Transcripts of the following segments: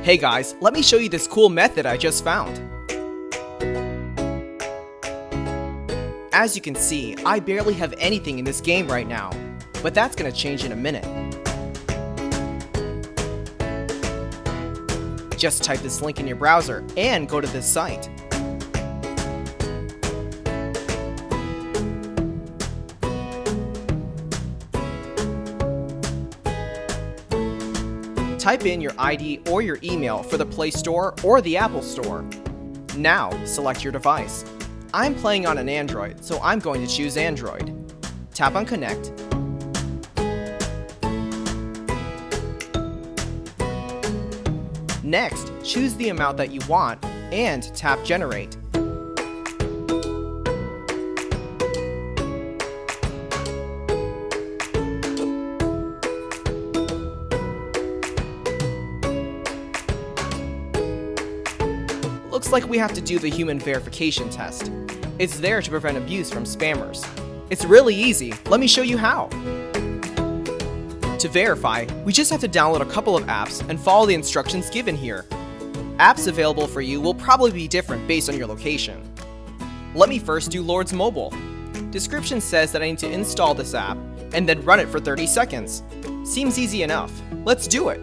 Hey guys, let me show you this cool method I just found. As you can see, I barely have anything in this game right now, but that's gonna change in a minute. Just type this link in your browser and go to this site. Type in your ID or your email for the Play Store or the Apple Store. Now, select your device. I'm playing on an Android, so I'm going to choose Android. Tap on Connect. Next, choose the amount that you want and tap Generate. Looks like we have to do the human verification test. It's there to prevent abuse from spammers. It's really easy. Let me show you how. To verify, we just have to download a couple of apps and follow the instructions given here. Apps available for you will probably be different based on your location. Let me first do Lord's Mobile. Description says that I need to install this app and then run it for 30 seconds. Seems easy enough. Let's do it.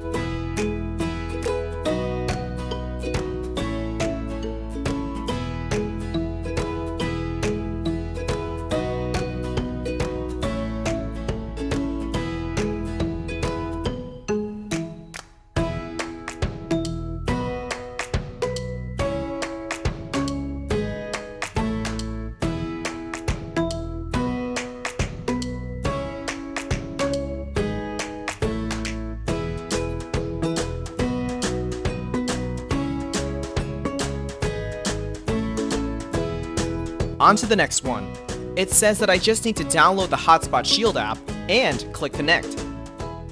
On to the next one. It says that I just need to download the Hotspot Shield app and click Connect.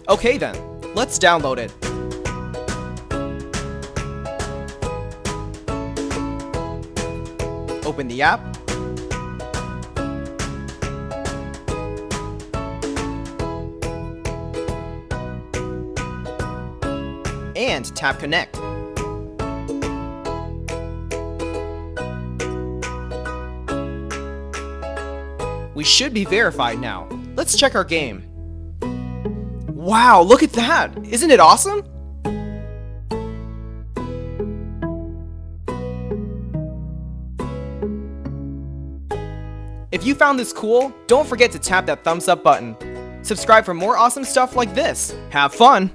Okay then, let's download it. Open the app. And tap Connect. We should be verified now. Let's check our game. Wow, look at that! Isn't it awesome? If you found this cool, don't forget to tap that thumbs up button. Subscribe for more awesome stuff like this. Have fun!